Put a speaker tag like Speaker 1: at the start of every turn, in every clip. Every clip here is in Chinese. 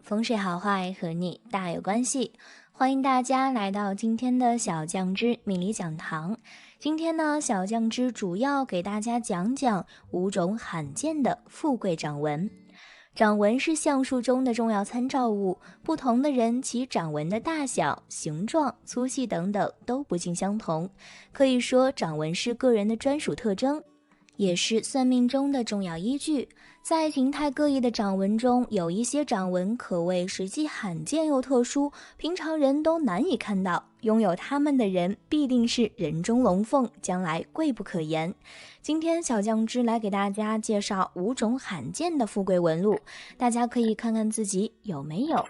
Speaker 1: 风水好坏和你大有关系。欢迎大家来到今天的小酱汁命理讲堂。今天呢，小酱汁主要给大家讲讲5种罕见的富贵掌纹。掌纹是相术中的重要参照物，不同的人其掌纹的大小、形状、粗细等等都不尽相同，可以说掌纹是个人的专属特征，也是算命中的重要依据。在形态各异的掌纹中，有一些掌纹可谓实际罕见又特殊，平常人都难以看到，拥有它们的人必定是人中龙凤，将来贵不可言。今天小酱汁来给大家介绍5种罕见的富贵纹路，大家可以看看自己有没有。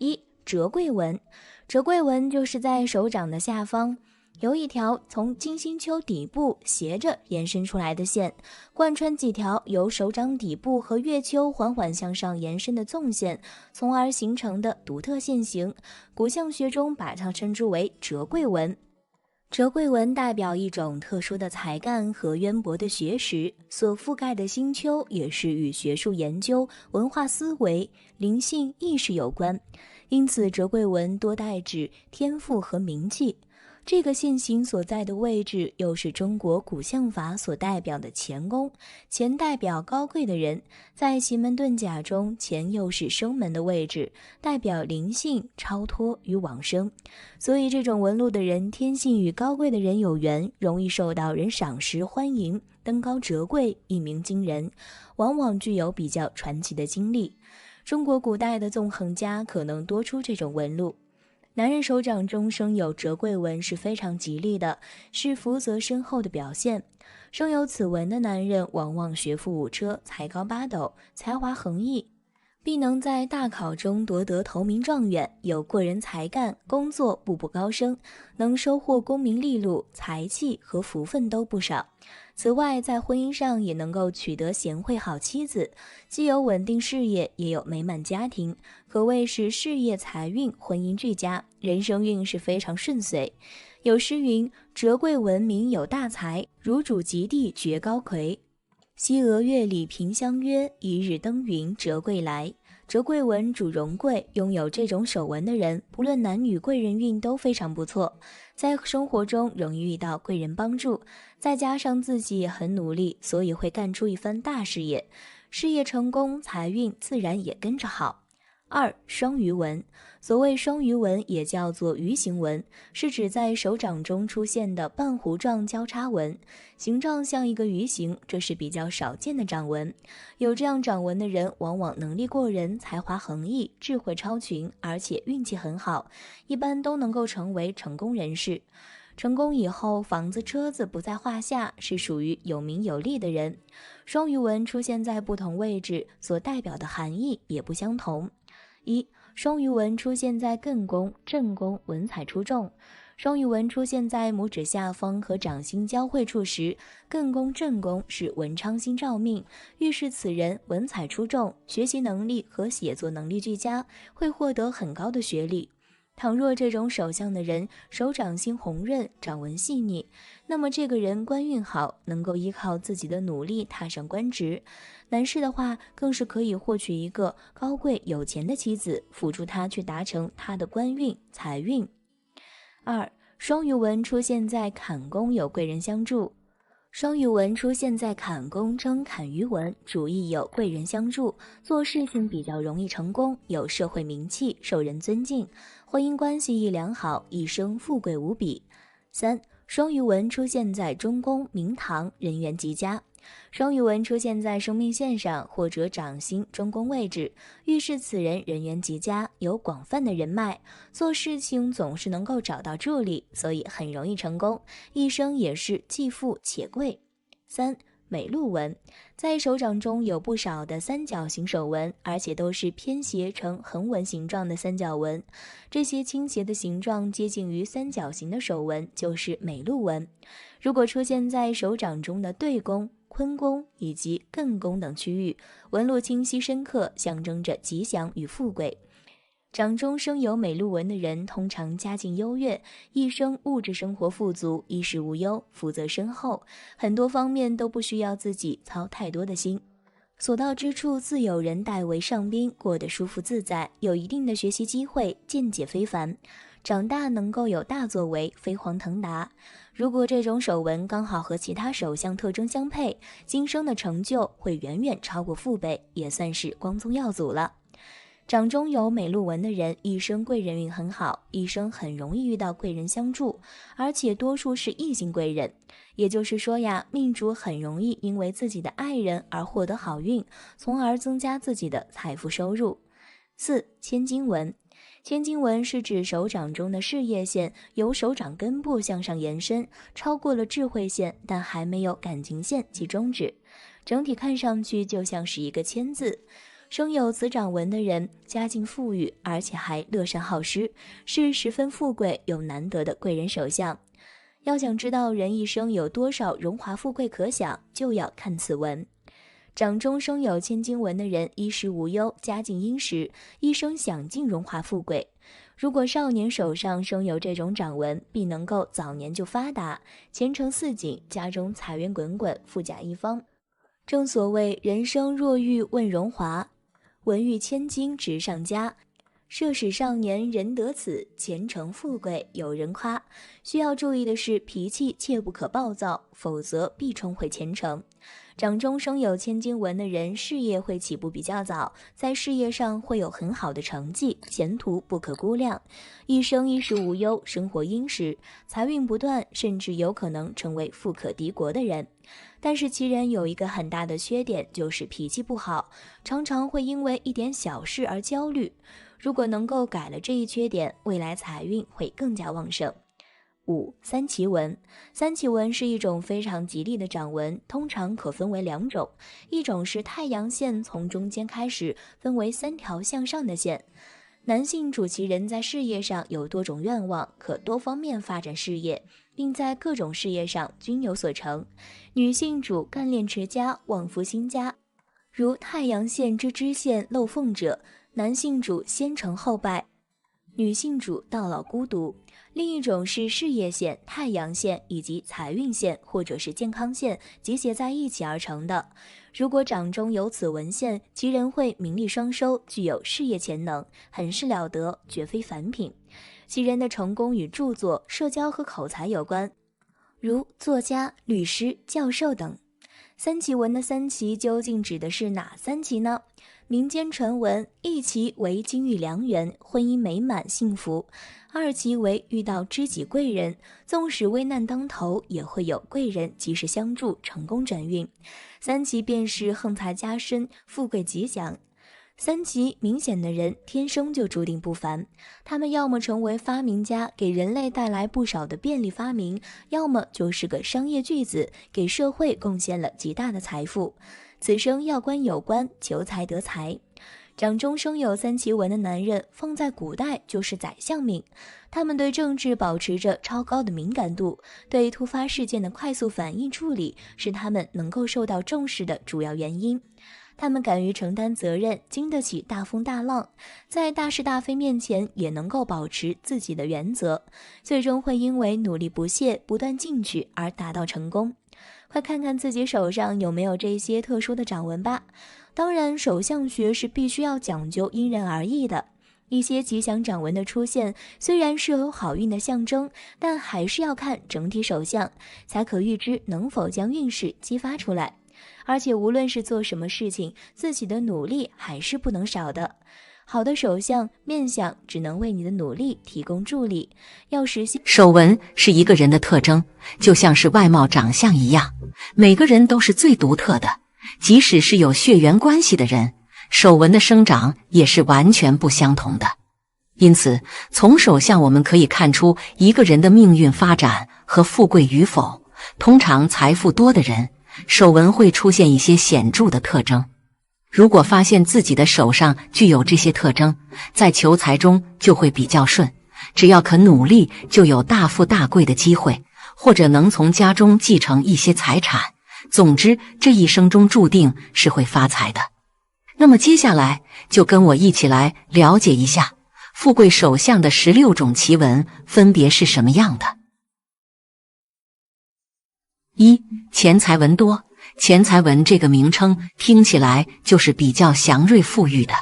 Speaker 1: 1. 折桂纹。折桂纹就是在手掌的下方有一条从金星丘底部斜着延伸出来的线，贯穿几条由手掌底部和月丘缓缓向上延伸的纵线，从而形成的独特线形。古相学中把它称之为折桂纹。折桂纹代表一种特殊的才干和渊博的学识，所覆盖的星丘也是与学术研究、文化思维、灵性意识有关，因此折桂纹多代指天赋和名气。这个线形所在的位置又是中国古相法所代表的乾宫，乾代表高贵的人，在奇门遁甲中，乾又是生门的位置，代表灵性、超脱与往生。所以这种纹路的人天性与高贵的人有缘，容易受到人赏识欢迎，登高折桂，一鸣惊人，往往具有比较传奇的经历。中国古代的纵横家可能多出这种纹路。男人手掌中生有折桂纹是非常吉利的，是福泽深厚的表现。生有此纹的男人往往学富五车，才高八斗，才华横溢，必能在大考中夺得头名状元，有过人才干，工作步步高升，能收获功名利禄、财气和福分都不少。此外，在婚姻上也能够取得贤惠好妻子，既有稳定事业，也有美满家庭，可谓是事业财运婚姻俱佳，人生运是非常顺遂。有诗云：折桂纹名有大才，如主及第绝高魁。西娥月里凭相约，一日登云折桂来。折桂纹主荣贵，拥有这种手纹的人，不论男女，贵人运都非常不错，在生活中容易遇到贵人帮助，再加上自己也很努力，所以会干出一番大事业，事业成功，财运自然也跟着好。2. 双鱼纹。所谓双鱼纹也叫做鱼形纹，是指在手掌中出现的半弧状交叉纹，形状像一个鱼形，这是比较少见的掌纹。有这样掌纹的人往往能力过人，才华横溢，智慧超群，而且运气很好，一般都能够成为成功人士。成功以后，房子车子不在话下，是属于有名有利的人。双鱼纹出现在不同位置，所代表的含义也不相同。1. 双鱼纹出现在艮宫、正宫，文采出众。双鱼纹出现在拇指下方和掌心交汇处时，艮宫、正宫是文昌星照命，预示此人文采出众，学习能力和写作能力俱佳，会获得很高的学历。倘若这种手相的人手掌心红润，掌纹细腻，那么这个人官运好，能够依靠自己的努力踏上官职。男士的话，更是可以获取一个高贵有钱的妻子，辅助他去达成他的官运、财运。2. 双鱼纹出现在坎宫，有贵人相助。双鱼纹出现在坎宫称坎鱼纹，主意有贵人相助，做事情比较容易成功，有社会名气，受人尊敬，婚姻关系亦良好，一生富贵无比。3. 双鱼纹出现在中宫、明堂，人缘极佳。双鱼纹出现在生命线上或者掌心、中宫位置，预示此人人缘极佳，有广泛的人脉，做事情总是能够找到助力，所以很容易成功，一生也是既富且贵。3. 美鹿纹。在手掌中有不少的三角形手纹，而且都是偏斜呈横纹形状的三角纹，这些倾斜的形状接近于三角形的手纹就是美鹿纹。如果出现在手掌中的对宫、坤宫以及艮宫等区域，纹路清晰深刻，象征着吉祥与富贵。掌中生有美鹿纹的人，通常家境优越，一生物质生活富足，衣食无忧，福泽深厚，很多方面都不需要自己操太多的心。所到之处自有人代为上宾，过得舒服自在，有一定的学习机会，见解非凡，长大能够有大作为，飞黄腾达。如果这种手纹刚好和其他手相特征相配，今生的成就会远远超过父辈，也算是光宗耀祖了。掌中有美鹿纹的人，一生贵人运很好，一生很容易遇到贵人相助，而且多数是异性贵人。也就是说呀，命主很容易因为自己的爱人而获得好运，从而增加自己的财富收入。4. 千金纹。千金纹是指手掌中的事业线由手掌根部向上延伸，超过了智慧线，但还没有感情线及中指，整体看上去就像是一个千字。生有此掌纹的人，家境富裕，而且还乐善好施，是十分富贵又难得的贵人手相。要想知道人一生有多少荣华富贵可享，就要看此纹。掌中生有千金纹的人，衣食无忧，家境殷实，一生享尽荣华富贵。如果少年手上生有这种掌纹，必能够早年就发达，前程似锦，家中财源滚滚，富甲一方。正所谓人生若欲问荣华，文遇千金直上加。涉使少年人得此，前程富贵有人夸。需要注意的是，脾气切不可暴躁，否则必冲毁前程。掌中生有千金纹的人，事业会起步比较早，在事业上会有很好的成绩，前途不可估量。一生衣食无忧，生活殷实，财运不断，甚至有可能成为富可敌国的人。但是其人有一个很大的缺点，就是脾气不好，常常会因为一点小事而焦虑。如果能够改了这一缺点，未来财运会更加旺盛。5. 三奇纹。三奇纹是一种非常吉利的掌纹，通常可分为2种，一种是太阳线从中间开始，分为3条向上的线。男性主其人在事业上有多种愿望，可多方面发展事业，并在各种事业上均有所成。女性主干练持家，旺夫兴家，如太阳线之支线漏缝者，男性主先成后败，女性主到老孤独。另一种是事业线、太阳线以及财运线或者是健康线集结在一起而成的。如果掌中有此纹线，其人会名利双收，具有事业潜能，很是了得，绝非凡品。其人的成功与著作、社交和口才有关，如作家、律师、教授等。三奇纹的三奇究竟指的是哪3奇呢？民间传闻，一奇为金玉良缘，婚姻美满幸福；二奇为遇到知己贵人，纵使危难当头，也会有贵人及时相助，成功转运；三奇便是横财加身，富贵吉祥。三奇明显的人天生就注定不凡，他们要么成为发明家，给人类带来不少的便利发明，要么就是个商业巨子，给社会贡献了极大的财富。此生要官有官，求财得财。掌中生有三奇纹的男人，放在古代就是宰相命。他们对政治保持着超高的敏感度，对突发事件的快速反应处理是他们能够受到重视的主要原因。他们敢于承担责任，经得起大风大浪，在大是大非面前也能够保持自己的原则，最终会因为努力不懈、不断进取而达到成功。快看看自己手上有没有这些特殊的掌纹吧。当然，手相学是必须要讲究因人而异的。一些吉祥掌纹的出现，虽然是有好运的象征，但还是要看整体手相，才可预知能否将运势激发出来。而且无论是做什么事情，自己的努力还是不能少的。好的手相面相只能为你的努力提供助力，要实现。
Speaker 2: 手纹是一个人的特征，就像是外貌长相一样，每个人都是最独特的，即使是有血缘关系的人，手纹的生长也是完全不相同的。因此，从手相我们可以看出一个人的命运发展和富贵与否。通常财富多的人，手纹会出现一些显著的特征。如果发现自己的手上具有这些特征，在求财中就会比较顺，只要肯努力，就有大富大贵的机会，或者能从家中继承一些财产。总之，这一生中注定是会发财的。那么接下来就跟我一起来了解一下富贵手相的16种奇纹分别是什么样的。1. 钱财纹多。钱财纹这个名称听起来就是比较祥瑞富裕的，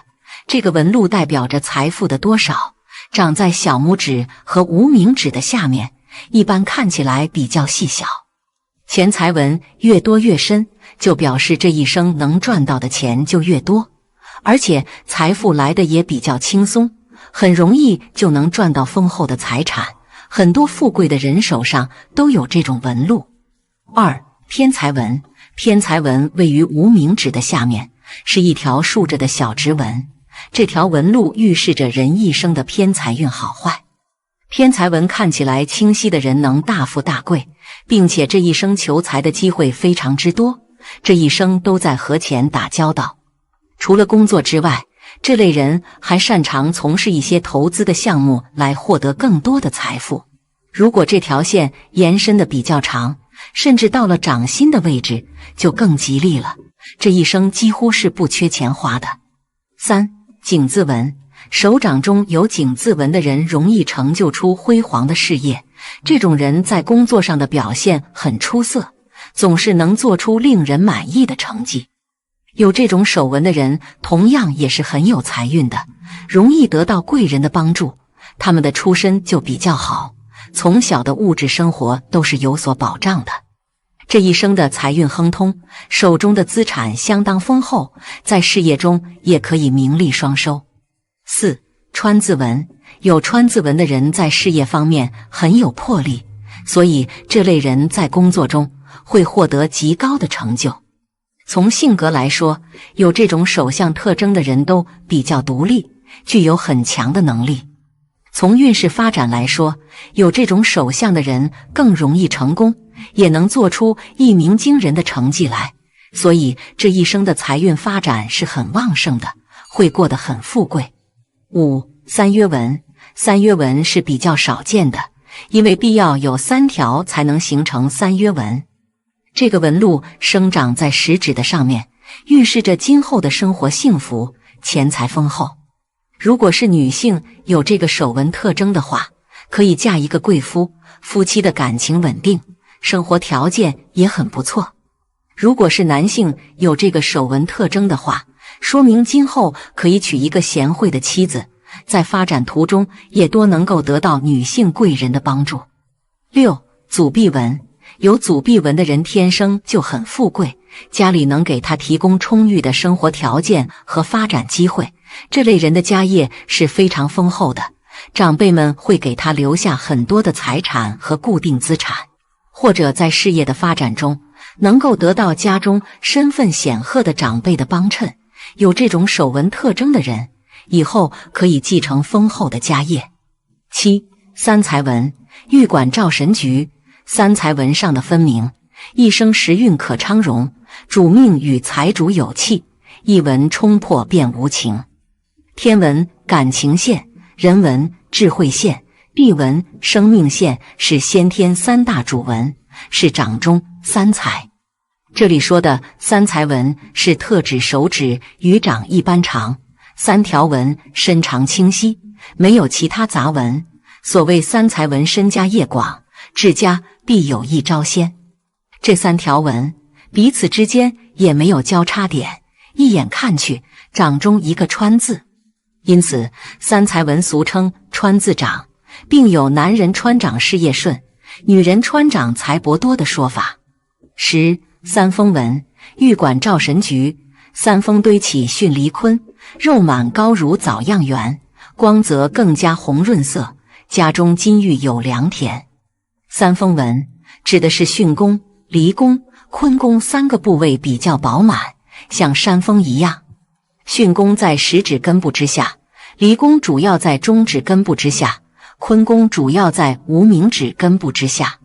Speaker 2: 这个纹路代表着财富的多少，长在小拇指和无名指的下面，一般看起来比较细小。钱财纹越多越深，就表示这一生能赚到的钱就越多，而且财富来的也比较轻松，很容易就能赚到丰厚的财产，很多富贵的人手上都有这种纹路。2. 偏财纹。偏财纹位于无名指的下面，是一条竖着的小直纹，这条纹路预示着人一生的偏财运好坏。偏财纹看起来清晰的人能大富大贵，并且这一生求财的机会非常之多，这一生都在和钱打交道。除了工作之外，这类人还擅长从事一些投资的项目来获得更多的财富。如果这条线延伸的比较长，甚至到了掌心的位置，就更吉利了，这一生几乎是不缺钱花的。3. 井字纹。手掌中有井字纹的人容易成就出辉煌的事业，这种人在工作上的表现很出色，总是能做出令人满意的成绩。有这种手纹的人同样也是很有财运的，容易得到贵人的帮助，他们的出身就比较好，从小的物质生活都是有所保障的。这一生的财运亨通，手中的资产相当丰厚，在事业中也可以名利双收。4. 川字纹。有川字纹的人在事业方面很有魄力，所以这类人在工作中会获得极高的成就。从性格来说，有这种手相特征的人都比较独立，具有很强的能力。从运势发展来说，有这种手相的人更容易成功，也能做出一鸣惊人的成绩来，所以这一生的财运发展是很旺盛的，会过得很富贵。5. 三约纹。三约纹是比较少见的，因为必要有3条才能形成三约纹。这个纹路生长在食指的上面，预示着今后的生活幸福，钱财丰厚。如果是女性有这个手纹特征的话，可以嫁一个贵夫，夫妻的感情稳定，生活条件也很不错。如果是男性有这个手纹特征的话，说明今后可以娶一个贤惠的妻子，在发展途中也多能够得到女性贵人的帮助。6. 祖臂纹。有祖臂纹的人天生就很富贵，家里能给他提供充裕的生活条件和发展机会，这类人的家业是非常丰厚的，长辈们会给他留下很多的财产和固定资产，或者在事业的发展中能够得到家中身份显赫的长辈的帮衬。有这种手纹特征的人，以后可以继承丰厚的家业。7. 三财纹。玉管照神局。三财纹上的分明，一生时运可昌荣，主命与财主有气，一纹冲破便无情。天纹感情线，人纹智慧线，地纹生命线，是先天3大主纹，是掌中三财。这里说的三财纹是特指手指与掌一般长，3条纹身长清晰，没有其他杂纹。所谓三财纹身家业广，治家必有一招先。这3条纹彼此之间也没有交叉点，一眼看去掌中一个川字，因此三财纹俗称川字掌，并有男人川掌事业顺，女人川掌财帛多的说法。10. 三峰纹。玉管照神局。三峰堆起巽离坤，肉满高如枣样圆，光泽更加红润色，家中金玉有良田。三峰纹指的是巽宫、离宫、坤宫3个部位比较饱满，像山峰一样。巽宫在食指根部之下，离宫主要在中指根部之下，坤宫主要在无名指根部之下。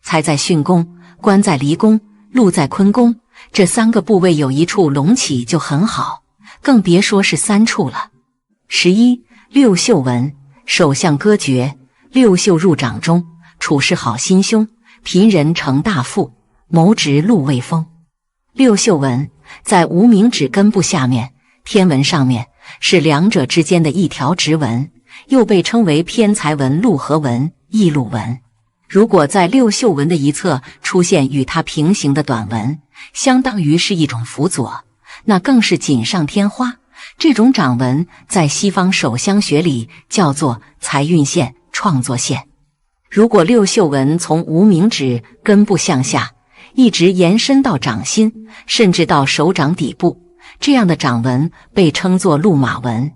Speaker 2: 财在巽宫，官在离宫，禄在坤宫，这3个部位有一处隆起就很好，更别说是3处了。11. 六宿纹。手相歌诀，六宿入掌中，处事好心胸，贫人成大富，谋直禄未丰。六宿纹在无名指根部下面，天纹上面，是两者之间的一条直纹，又被称为偏财纹、禄合纹、异禄纹。如果在六宿纹的一侧出现与它平行的短纹，相当于是一种辅佐，那更是锦上添花。这种掌纹在西方手相学里叫做财运线、创作线。如果六绣纹从无名指根部向下，一直延伸到掌心，甚至到手掌底部，这样的掌纹被称作鹿马纹。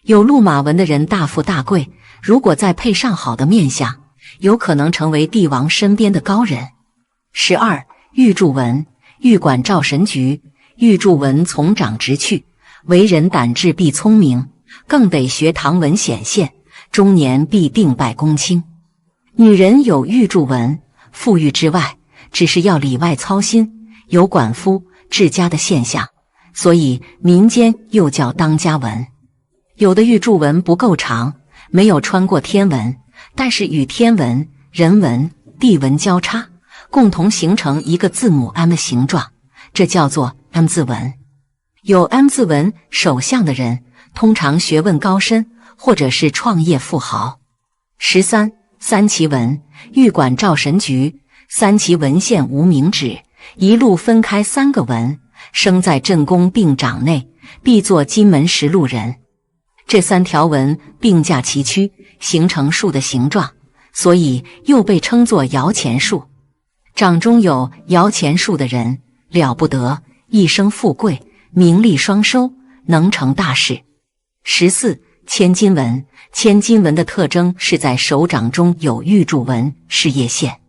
Speaker 2: 有鹿马纹的人大富大贵，如果再配上好的面相，有可能成为帝王身边的高人。12. 玉柱纹，玉管照神局。玉柱纹从掌直去，为人胆智必聪明，更得学唐文显现，中年必定拜公卿。女人有玉柱纹，富裕之外，只是要里外操心，有管夫治家的现象，所以民间又叫当家纹。有的玉柱纹不够长，没有穿过天纹，但是与天纹、人纹、地纹交叉，共同形成一个字母 M 的形状，这叫做 M 字纹。有 M 字纹手相的人，通常学问高深，或者是创业富豪。13. 三奇纹，玉管照神局。三奇纹线无名指，一路分开3个纹，生在正宫并掌内，必作金门实禄人。这3条纹并驾齐驱，形成树的形状，所以又被称作摇钱树。掌中有摇钱树的人了不得，一生富贵，名利双收，能成大事。14. 千金纹，千金纹的特征是在手掌中有玉柱纹事业线，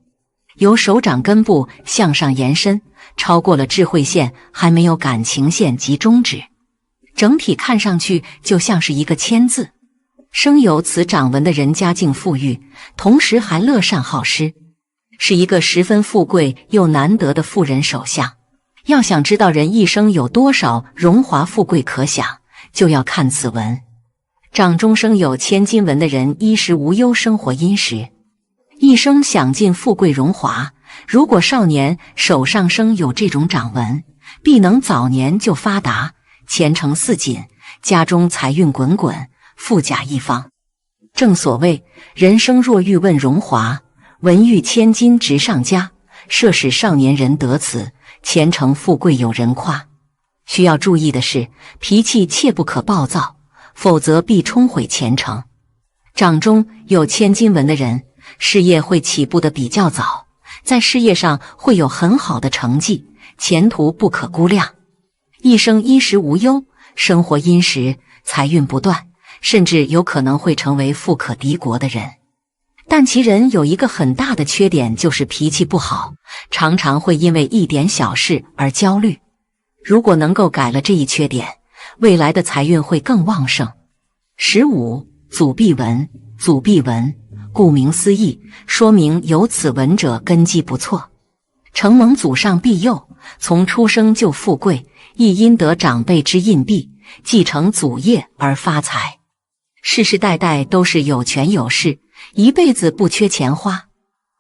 Speaker 2: 由手掌根部向上延伸，超过了智慧线，还没有感情线及中指，整体看上去就像是一个千字。生有此掌纹的人家境富裕，同时还乐善好施，是一个十分富贵又难得的富人手相。要想知道人一生有多少荣华富贵可享，就要看此纹。掌中生有千金纹的人衣食无忧，生活殷实，一生享尽富贵荣华。如果少年手上生有这种掌纹，必能早年就发达，前程似锦，家中财运滚滚，富甲一方。正所谓人生若欲问荣华，文遇千金直上加，设使少年人得此，前程富贵有人夸。需要注意的是，脾气切不可暴躁，否则必冲毁前程。掌中有千金纹的人，事业会起步的比较早，在事业上会有很好的成绩，前途不可估量。一生衣食无忧，生活殷实，财运不断，甚至有可能会成为富可敌国的人。但其人有一个很大的缺点，就是脾气不好，常常会因为一点小事而焦虑。如果能够改了这一缺点，未来的财运会更旺盛。15. 祖弼纹，祖弼纹，顾名思义，说明有此纹者根基不错，承蒙祖上庇佑，从出生就富贵，亦因得长辈之印庇，继承祖业而发财，世世代代都是有权有势，一辈子不缺钱花。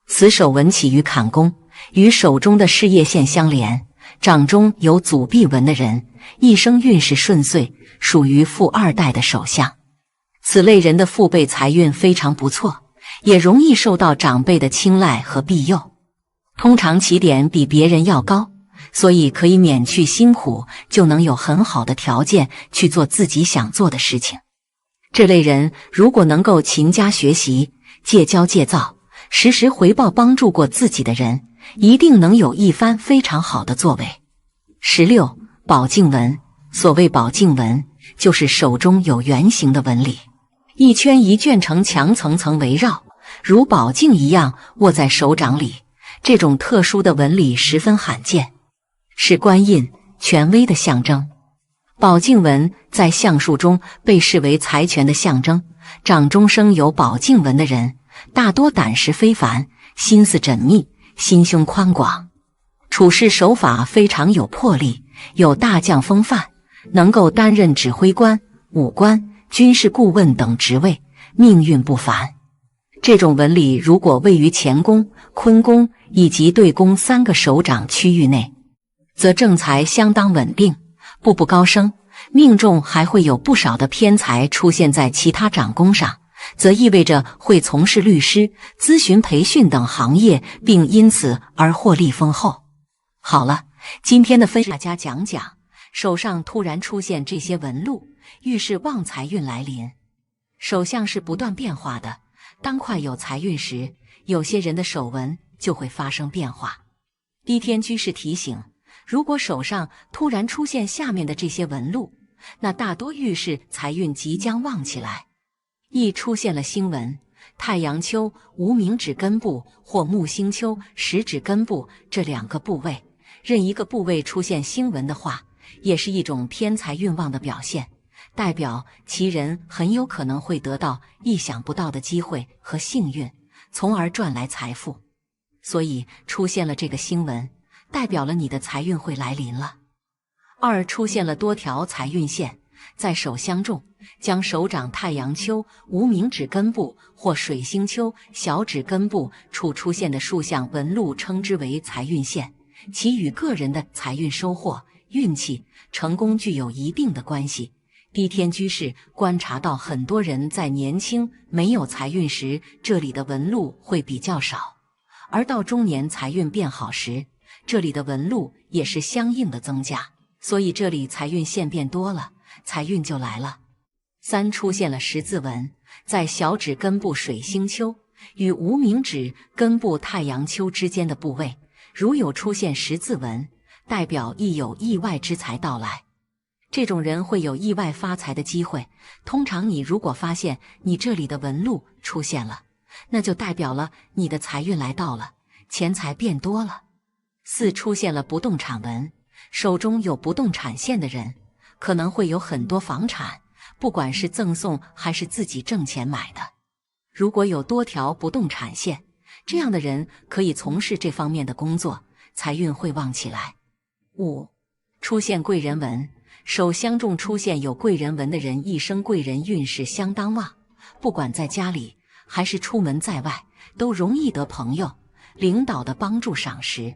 Speaker 2: 此手纹起于坎宫，与手中的事业线相连，掌中有祖弼纹的人，一生运势顺遂，属于富二代的手相。此类人的父辈财运非常不错，也容易受到长辈的青睐和庇佑，通常起点比别人要高，所以可以免去辛苦，就能有很好的条件去做自己想做的事情。这类人如果能够勤加学习，戒骄戒躁，时时回报帮助过自己的人，一定能有一番非常好的作为。16. 宝镜纹，所谓宝镜纹，就是手中有圆形的纹理，一圈一卷城墙层层围绕，如宝镜一样握在手掌里，这种特殊的纹理十分罕见，是官印、权威的象征。宝镜纹在相术中被视为财权的象征，掌中生有宝镜纹的人，大多胆识非凡，心思缜密，心胸宽广，处事手法非常有魄力，有大将风范，能够担任指挥官、武官、军事顾问等职位，命运不凡。这种纹理如果位于乾宫、坤宫以及对宫3个手掌区域内，则正财相当稳定，步步高升，命中还会有不少的偏财出现在其他掌宫上，则意味着会从事律师、咨询培训等行业，并因此而获利丰厚。好了，今天的分享，大家讲讲手上突然出现这些纹路，预示旺财运来临。手相是不断变化的，当快有财运时，有些人的手纹就会发生变化。低天居士提醒，如果手上突然出现下面的这些纹路，那大多预示财运即将旺起来。一出现了星纹，太阳丘、无名指根部或木星丘、食指根部这2个部位，任一个部位出现星纹的话，也是一种偏财运旺的表现，代表其人很有可能会得到意想不到的机会和幸运，从而赚来财富。所以出现了这个星纹，代表了你的财运会来临了。2出现了多条财运线，在手相中，将手掌太阳丘、无名指根部或水星丘、小指根部处出现的数项纹路称之为财运线，其与个人的财运收获、运气、成功具有一定的关系。低天居士观察到，很多人在年轻没有财运时，这里的纹路会比较少，而到中年财运变好时，这里的纹路也是相应的增加，所以这里财运线变多了，财运就来了。3出现了十字纹，在小指根部水星丘与无名指根部太阳丘之间的部位，如有出现十字纹，代表亦有意外之财到来。这种人会有意外发财的机会。通常你如果发现你这里的纹路出现了，那就代表了你的财运来到了，钱财变多了。4出现了不动产纹，手中有不动产线的人，可能会有很多房产，不管是赠送还是自己挣钱买的。如果有多条不动产线，这样的人可以从事这方面的工作，财运会旺起来。5出现贵人纹，手相中出现有贵人纹的人，一生贵人运势相当旺，不管在家里还是出门在外，都容易得朋友、领导的帮助赏识。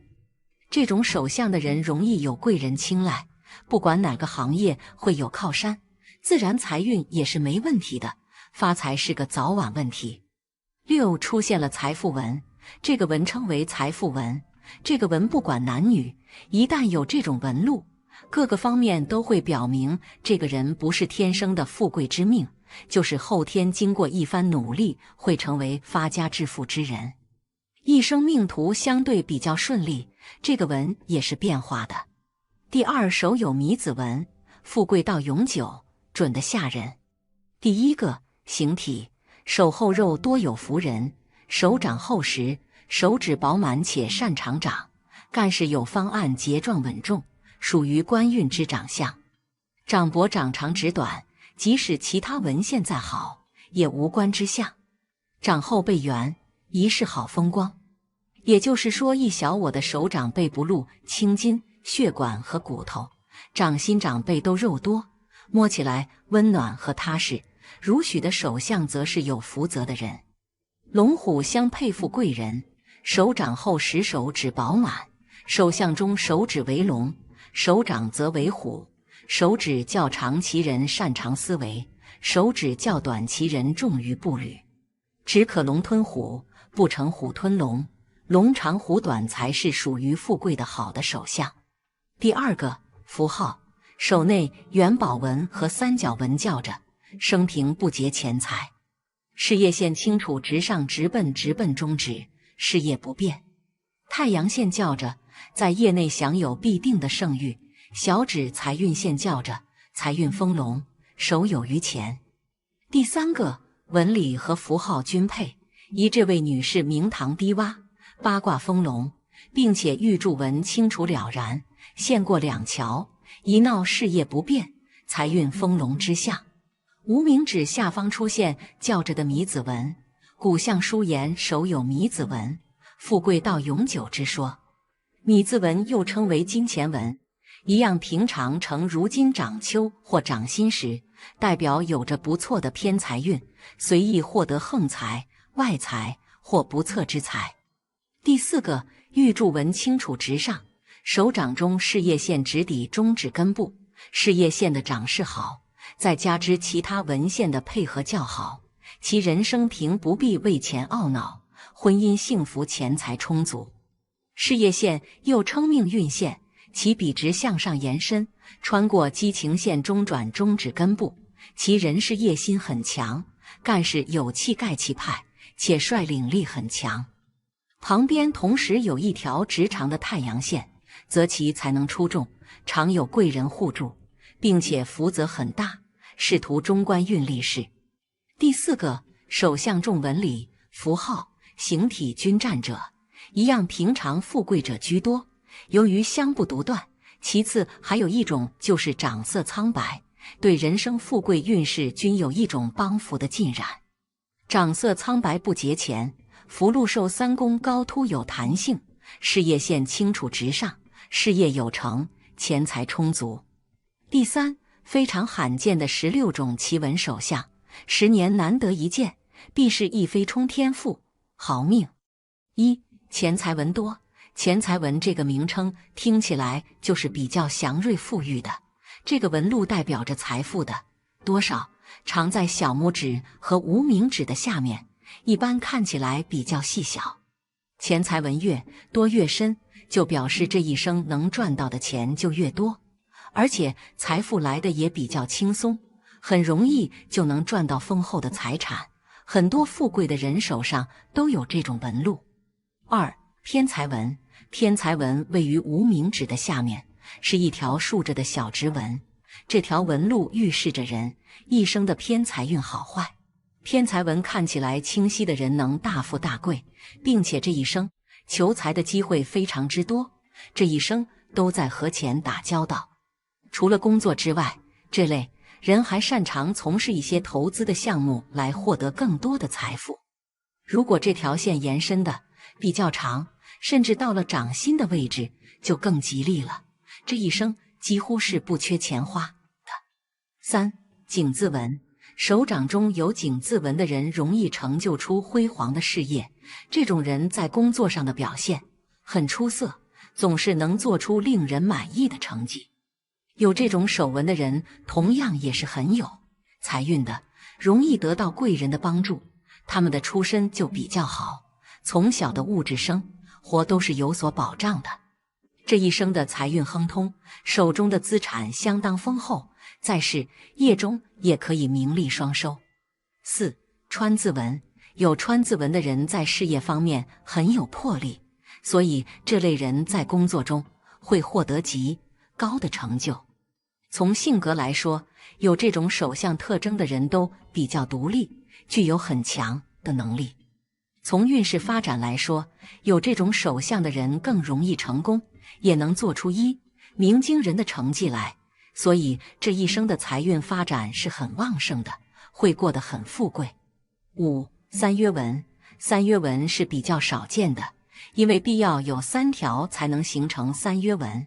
Speaker 2: 这种手相的人容易有贵人青睐，不管哪个行业会有靠山，自然财运也是没问题的，发财是个早晚问题。6出现了财富纹，这个纹称为财富纹，这个纹不管男女，一旦有这种纹路，各个方面都会表明这个人不是天生的富贵之命，就是后天经过一番努力会成为发家致富之人。一生命途相对比较顺利，这个纹也是变化的。第2手有米子纹，富贵到永久，准得吓人。第1个形体，手后肉多有福人，手掌厚实，手指饱满且擅长掌，干事有方案，节壮稳重，属于官运之长相。掌脖长长直短，即使其他纹线再好，也无官之相。掌后背圆，一世好风光。也就是说，一小我的手掌背不露青筋、血管和骨头，掌心掌背都肉多，摸起来温暖和踏实。如许的手相则是有福泽的人。龙虎相配富贵人，手掌厚实，手指饱满。手相中手指为龙，手掌则为虎。手指较长其人擅长思维，手指较短其人重于步履。只可龙吞虎，不成虎吞龙。龙长虎短才是属于富贵的好的手相。第2个符号，手内元宝纹和三角纹较着，生平不劫钱财。事业线清楚直上直奔中指，事业不变。太阳线较着，在业内享有必定的盛誉。小指财运线较着，财运丰隆，手有余钱。第3个纹理和符号均配，宜这位女士明堂低洼，八卦丰隆，并且玉柱纹清楚了然，线过两桥，一闹事业不变，财运丰隆之象。无名指下方出现较着的米子纹，古相书言手有米子纹，富贵到永久之说。米字纹又称为金钱纹，一样平常呈如今掌丘或掌心时，代表有着不错的偏财运，随意获得横财、外财或不测之财。第4个玉柱纹清楚直上，手掌中事业线直抵中指根部，事业线的长势好，再加之其他纹线的配合较好，其人生平不必为钱懊恼，婚姻幸福，钱财充足。事业线又称命运线，其笔直向上延伸，穿过基情线中转中指根部。其人事业心很强，干事有气概气派，且率领力很强。旁边同时有一条直长的太阳线，则其才能出众，常有贵人护助，并且福泽很大，仕途中官运利势。第4个，手相重纹理、符号、形体均占者，一样平常富贵者居多，由于相不独断。其次还有一种就是长色苍白，对人生富贵运势均有一种帮扶的浸染。长色苍白不节前，福禄寿3宫高凸有弹性，事业线清楚直上，事业有成，钱财充足。第3，非常罕见的16种奇纹手相，10年难得一见，必是一飞冲天赋，好命。1. 钱财纹多。钱财纹这个名称听起来就是比较祥瑞富裕的，这个纹路代表着财富的多少，常在小拇指和无名指的下面，一般看起来比较细小。钱财纹越多越深，就表示这一生能赚到的钱就越多，而且财富来的也比较轻松，很容易就能赚到丰厚的财产。很多富贵的人手上都有这种纹路。2. 偏财纹。偏财纹位于无名指的下面，是一条竖着的小直纹，这条纹路预示着人一生的偏财运好坏。偏财纹看起来清晰的人能大富大贵，并且这一生求财的机会非常之多，这一生都在和钱打交道。除了工作之外，这类人还擅长从事一些投资的项目来获得更多的财富。如果这条线延伸的比较长，甚至到了掌心的位置，就更吉利了，这一生几乎是不缺钱花的。3. 井字纹。手掌中有井字纹的人容易成就出辉煌的事业，这种人在工作上的表现很出色，总是能做出令人满意的成绩。有这种手纹的人同样也是很有财运的，容易得到贵人的帮助，他们的出身就比较好，从小的物质生活都是有所保障的。这一生的财运亨通，手中的资产相当丰厚，在事业中也可以名利双收。4. 川字纹。有川字纹的人在事业方面很有魄力，所以这类人在工作中会获得极高的成就。从性格来说，有这种手相特征的人都比较独立，具有很强的能力。从运势发展来说，有这种手相的人更容易成功，也能做出一鸣惊人的成绩来，所以这一生的财运发展是很旺盛的，会过得很富贵。5. 三约纹。三约纹是比较少见的，因为必要有3条才能形成三约纹。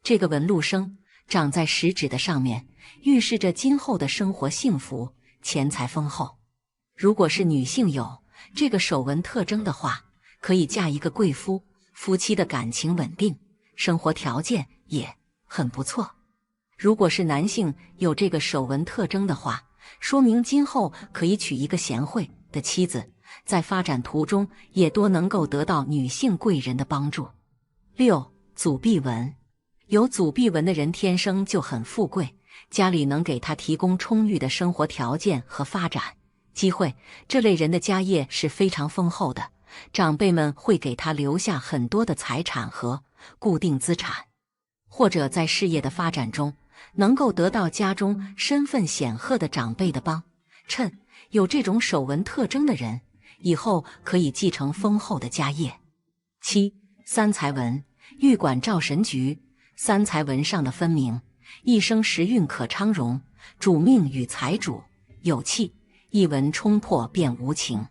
Speaker 2: 这个纹路生长在食指的上面，预示着今后的生活幸福，钱财丰厚。如果是女性有这个手纹特征的话，可以嫁一个贵夫，夫妻的感情稳定，生活条件也很不错。如果是男性有这个手纹特征的话，说明今后可以娶一个贤惠的妻子，在发展途中也多能够得到女性贵人的帮助。6. 祖臂纹。有祖臂纹的人天生就很富贵，家里能给他提供充裕的生活条件和发展机会，这类人的家业是非常丰厚的，长辈们会给他留下很多的财产和固定资产，或者在事业的发展中能够得到家中身份显赫的长辈的帮衬。有这种手纹特征的人以后可以继承丰厚的家业。7. 三财纹。玉管照神局。三财纹上的分明，一生时运可昌荣，主命与财主有气，一纹冲破便无情。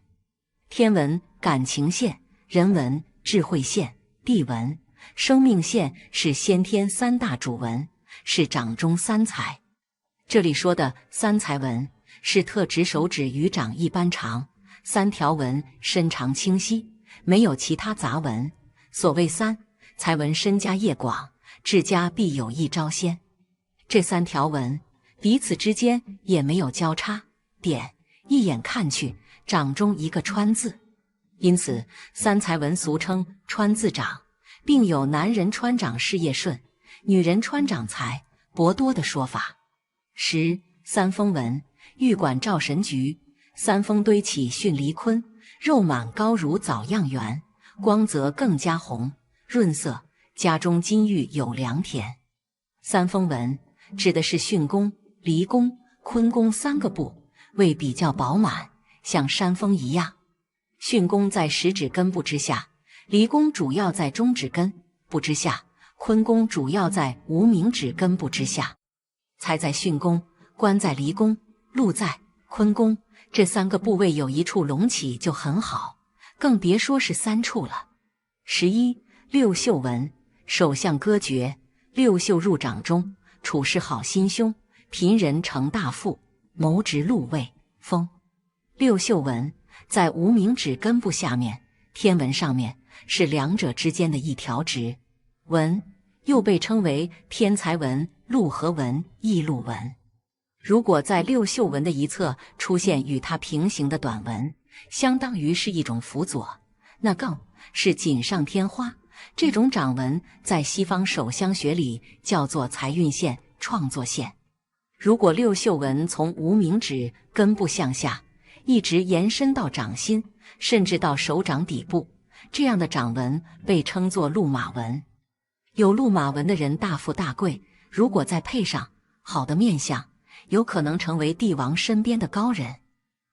Speaker 2: 天纹感情线，人纹智慧线，地纹生命线是先天3大主纹，是掌中3财。这里说的三财纹是特指手指与掌一般长，3条纹身长清晰，没有其他杂纹。所谓三财纹，身家业广，治家必有一招先。这3条纹彼此之间也没有交叉点，一眼看去掌中一个川字，因此三财纹俗称川字掌，并有男人川掌事业顺，女人穿长财，博多的说法。10. 三峰纹，玉管照神菊，三峰堆起巽离坤，肉满高如枣样圆，光泽更加红润色，家中金玉有良田。三峰纹指的是巽宫、离宫、坤宫3个部位比较饱满，像山峰一样。巽宫在食指根部之下，离宫主要在中指根部之下，坤宫主要在无名指根部之下。财在巽宫，官在离宫，禄在坤宫，这3个部位有一处隆起就很好，更别说是3处了。11. 六宿纹，手相歌诀，六宿入掌中，处事好心胸，贫人成大富，谋职禄位丰。六宿纹在无名指根部下面，天纹上面，是两者之间的一条直纹，又被称为天财纹、禄合纹、异禄纹。如果在六宿纹的一侧出现与它平行的短纹，相当于是一种辅佐，那更是锦上添花。这种掌纹在西方手相学里叫做财运线、创作线。如果六宿纹从无名指根部向下，一直延伸到掌心，甚至到手掌底部，这样的掌纹被称作禄马纹。有禄马纹的人大富大贵，如果再配上好的面相，有可能成为帝王身边的高人。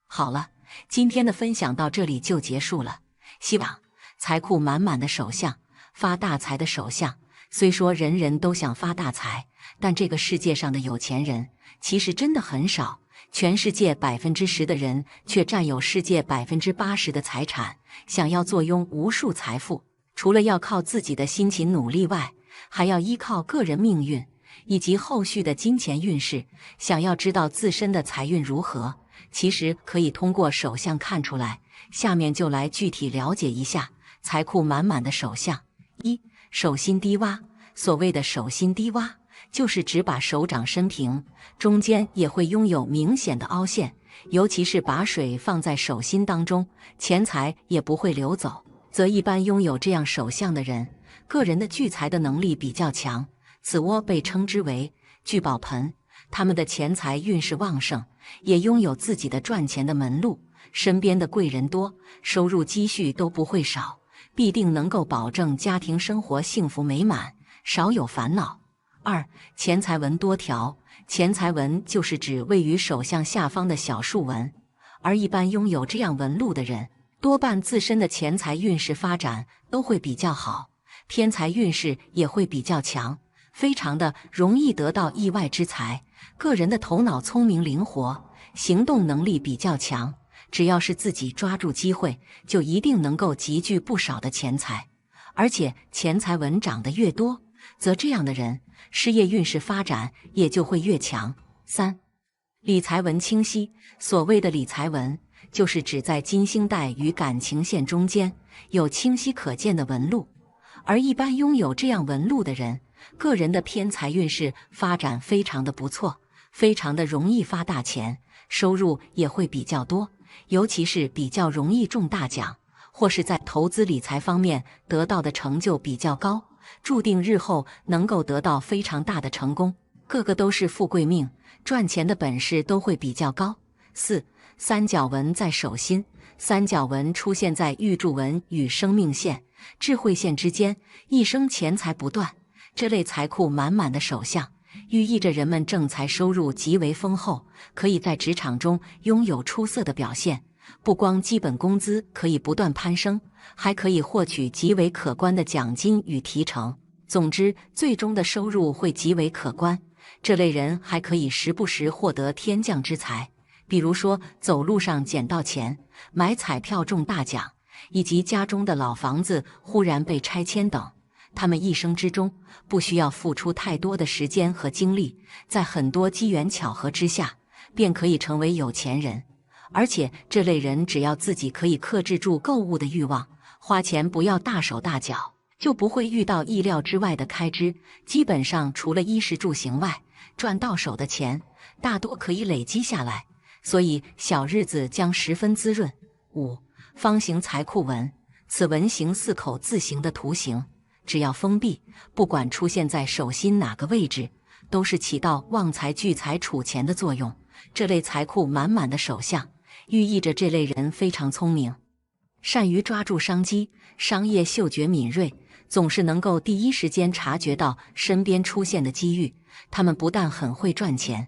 Speaker 2: 好了，今天的分享到这里就结束了。希望财库满满的手相，发大财的手相。虽说人人都想发大财，但这个世界上的有钱人其实真的很少，全世界10%的人却占有世界80%的财产。想要坐拥无数财富，除了要靠自己的辛勤努力外，还要依靠个人命运以及后续的金钱运势。想要知道自身的财运如何，其实可以通过手相看出来。下面就来具体了解一下财库满满的手相。1. 手心低洼。所谓的手心低洼，就是指把手掌伸平，中间也会拥有明显的凹陷，尤其是把水放在手心当中，钱财也不会流走，则一般拥有这样手相的人，个人的聚财的能力比较强。此窝被称之为聚宝盆，他们的钱财运势旺盛，也拥有自己的赚钱的门路，身边的贵人多，收入积蓄都不会少，必定能够保证家庭生活幸福美满，少有烦恼。2. 钱财纹多条。钱财纹就是指位于手相下方的小竖纹，而一般拥有这样纹路的人，多半自身的钱财运势发展都会比较好，偏财运势也会比较强，非常的容易得到意外之财。个人的头脑聪明灵活，行动能力比较强，只要是自己抓住机会，就一定能够集聚不少的钱财。而且钱财纹长得越多，则这样的人事业运势发展也就会越强。3. 理财纹清晰。所谓的理财纹，就是指在金星带与感情线中间有清晰可见的纹路，而一般拥有这样纹路的人，个人的偏财运势发展非常的不错，非常的容易发大钱，收入也会比较多，尤其是比较容易中大奖，或是在投资理财方面得到的成就比较高，注定日后能够得到非常大的成功，个个都是富贵命，赚钱的本事都会比较高。4. 三角纹在手心。三角纹出现在玉柱纹与生命线、智慧线之间，一生钱财不断。这类财库满满的手相，寓意着人们正财收入极为丰厚，可以在职场中拥有出色的表现。不光基本工资可以不断攀升，还可以获取极为可观的奖金与提成。总之，最终的收入会极为可观。这类人还可以时不时获得天降之财，比如说走路上捡到钱，买彩票中大奖，以及家中的老房子忽然被拆迁等。他们一生之中不需要付出太多的时间和精力，在很多机缘巧合之下，便可以成为有钱人。而且这类人只要自己可以克制住购物的欲望，花钱不要大手大脚，就不会遇到意料之外的开支。基本上除了衣食住行外，赚到手的钱大多可以累积下来，所以小日子将十分滋润。5. 方形财库纹。此纹形似口字形的图形，只要封闭，不管出现在手心哪个位置，都是起到旺财聚财储钱的作用。这类财库满满的手相，寓意着这类人非常聪明，善于抓住商机，商业嗅觉敏锐，总是能够第一时间察觉到身边出现的机遇。他们不但很会赚钱，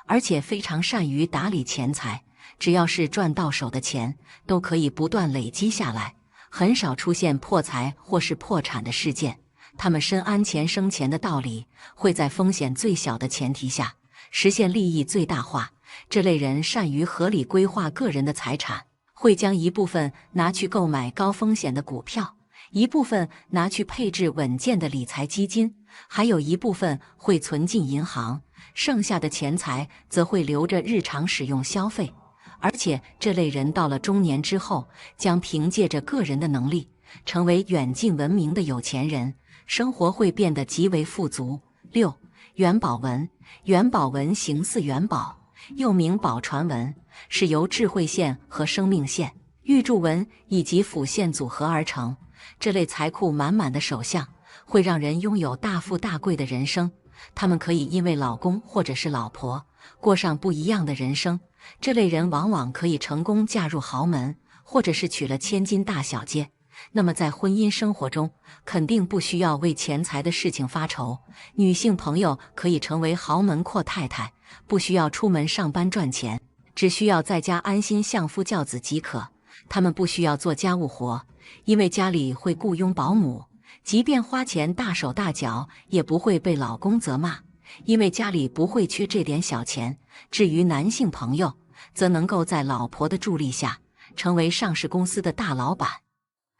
Speaker 2: 而且非常善于打理钱财，只要是赚到手的钱，都可以不断累积下来，很少出现破财或是破产的事件。他们深谙钱生钱的道理，会在风险最小的前提下，实现利益最大化。这类人善于合理规划个人的财产，会将一部分拿去购买高风险的股票，一部分拿去配置稳健的理财基金，还有一部分会存进银行，剩下的钱财则会留着日常使用消费。而且这类人到了中年之后，将凭借着个人的能力，成为远近闻名的有钱人，生活会变得极为富足。6. 元宝纹。元宝纹形似元宝，又名宝船纹，是由智慧线和生命线、玉柱纹以及辅线组合而成。这类财库满满的手相，会让人拥有大富大贵的人生。他们可以因为老公或者是老婆过上不一样的人生。这类人往往可以成功嫁入豪门，或者是娶了千金大小姐。那么在婚姻生活中，肯定不需要为钱财的事情发愁。女性朋友可以成为豪门阔太太，不需要出门上班赚钱，只需要在家安心相夫教子即可。她们不需要做家务活，因为家里会雇佣保姆，即便花钱大手大脚，也不会被老公责骂，因为家里不会缺这点小钱。至于男性朋友，则能够在老婆的助力下，成为上市公司的大老板，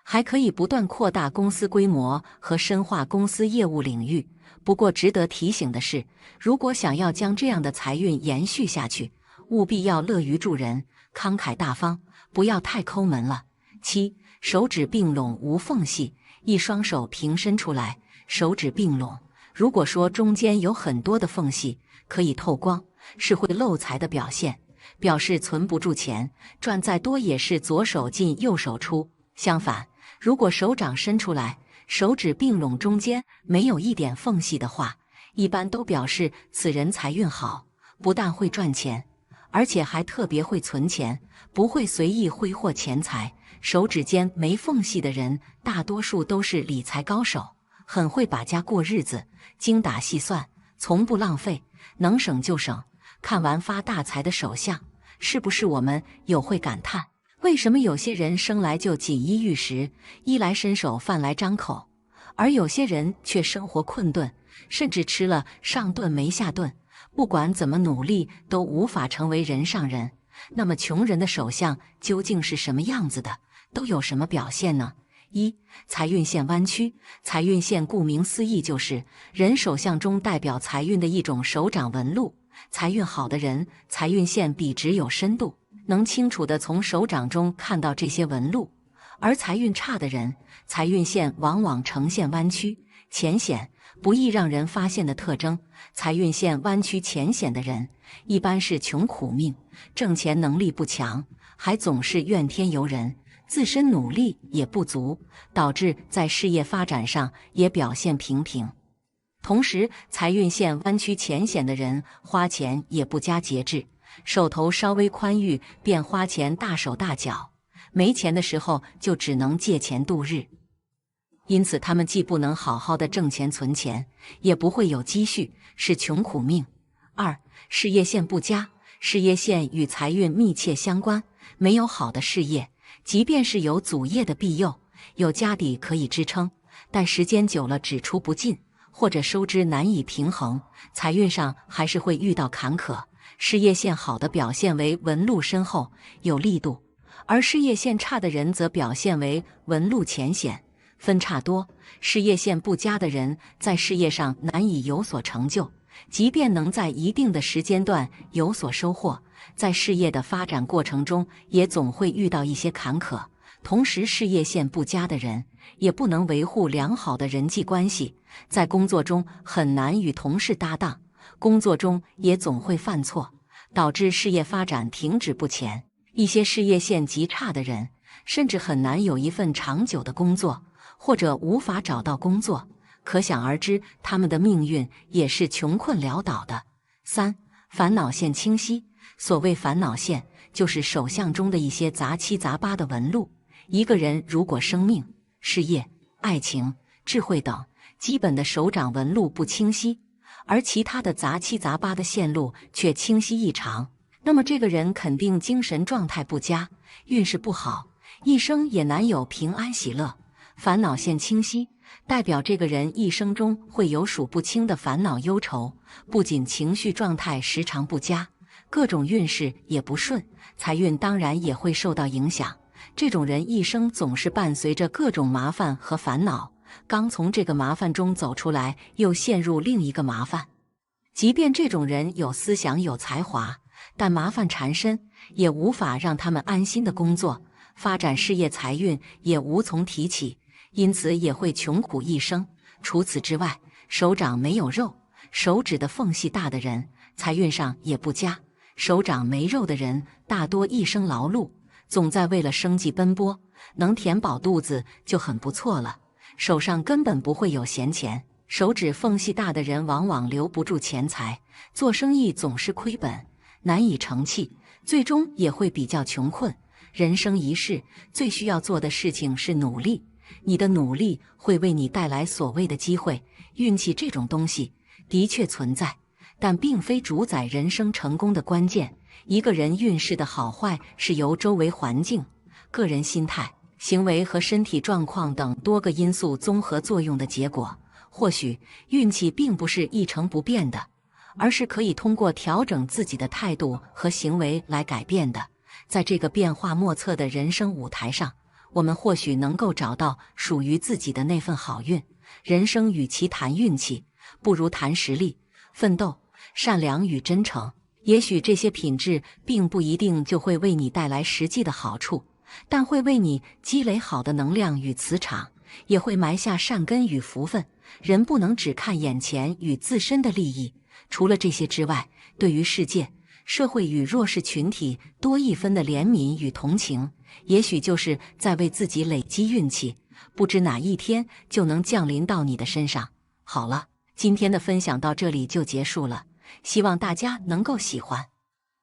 Speaker 2: 还可以不断扩大公司规模和深化公司业务领域。不过值得提醒的是，如果想要将这样的财运延续下去，务必要乐于助人，慷慨大方，不要太抠门了。7. 手指并拢无缝隙，一双手平伸出来，手指并拢。如果说中间有很多的缝隙，可以透光，是会漏财的表现，表示存不住钱，赚再多也是左手进右手出。相反，如果手掌伸出来，手指并拢，中间没有一点缝隙的话，一般都表示此人财运好，不但会赚钱，而且还特别会存钱，不会随意挥霍钱财。手指间没缝隙的人，大多数都是理财高手，很会把家过日子，精打细算，从不浪费，能省就省。看完发大财的手相，是不是我们有会感叹，为什么有些人生来就锦衣玉食，衣来伸手饭来张口，而有些人却生活困顿，甚至吃了上顿没下顿，不管怎么努力都无法成为人上人？那么穷人的手相究竟是什么样子的，都有什么表现呢？1. 财运线弯曲。财运线顾名思义，就是人手相中代表财运的一种手掌纹路。财运好的人，财运线笔直有深度，能清楚地从手掌中看到这些纹路；而财运差的人，财运线往往呈现弯曲、浅显，不易让人发现的特征。财运线弯曲浅显的人，一般是穷苦命，挣钱能力不强，还总是怨天尤人，自身努力也不足，导致在事业发展上也表现平平。同时，财运线弯曲浅显的人，花钱也不加节制，手头稍微宽裕便花钱大手大脚，没钱的时候就只能借钱度日。因此他们既不能好好的挣钱存钱，也不会有积蓄，是穷苦命。2. 事业线不佳。事业线与财运密切相关，没有好的事业，即便是有祖业的庇佑，有家底可以支撑，但时间久了只出不进，或者收支难以平衡，财运上还是会遇到坎坷。事业线好的表现为纹路深厚，有力度，而事业线差的人则表现为纹路浅显，分叉多。事业线不佳的人在事业上难以有所成就，即便能在一定的时间段有所收获，在事业的发展过程中也总会遇到一些坎坷。同时，事业线不佳的人也不能维护良好的人际关系，在工作中很难与同事搭档，工作中也总会犯错，导致事业发展停止不前。一些事业线极差的人，甚至很难有一份长久的工作，或者无法找到工作，可想而知，他们的命运也是穷困潦倒的。3. 烦恼线清晰。所谓烦恼线，就是手相中的一些杂七杂八的纹路。一个人如果生命、事业、爱情、智慧等基本的手掌纹路不清晰，而其他的杂七杂八的线路却清晰异常，那么这个人肯定精神状态不佳，运势不好，一生也难有平安喜乐。烦恼线清晰，代表这个人一生中会有数不清的烦恼忧愁，不仅情绪状态时常不佳，各种运势也不顺，财运当然也会受到影响。这种人一生总是伴随着各种麻烦和烦恼，刚从这个麻烦中走出来，又陷入另一个麻烦。即便这种人有思想有才华，但麻烦缠身，也无法让他们安心的工作，发展事业财运也无从提起，因此也会穷苦一生。除此之外，手掌没有肉，手指的缝隙大的人，财运上也不佳。手掌没肉的人，大多一生劳碌，总在为了生计奔波，能填饱肚子就很不错了，手上根本不会有闲钱。手指缝隙大的人往往留不住钱财，做生意总是亏本，难以成器，最终也会比较穷困。人生一世，最需要做的事情是努力，你的努力会为你带来所谓的机会。运气这种东西的确存在，但并非主宰人生成功的关键。一个人运势的好坏是由周围环境、个人心态、行为和身体状况等多个因素综合作用的结果。或许运气并不是一成不变的，而是可以通过调整自己的态度和行为来改变的。在这个变化莫测的人生舞台上，我们或许能够找到属于自己的那份好运。人生与其谈运气，不如谈实力、奋斗、善良与真诚。也许这些品质并不一定就会为你带来实际的好处，但会为你积累好的能量与磁场，也会埋下善根与福分。人不能只看眼前与自身的利益，除了这些之外，对于世界、社会与弱势群体多一分的怜悯与同情，也许就是在为自己累积运气，不知哪一天就能降临到你的身上。好了，今天的分享到这里就结束了，希望大家能够喜欢。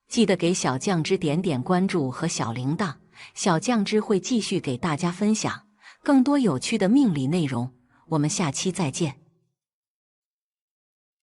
Speaker 2: 记得给小酱汁点点关注和小铃铛，小酱汁会继续给大家分享更多有趣的命理内容。我们下期再见。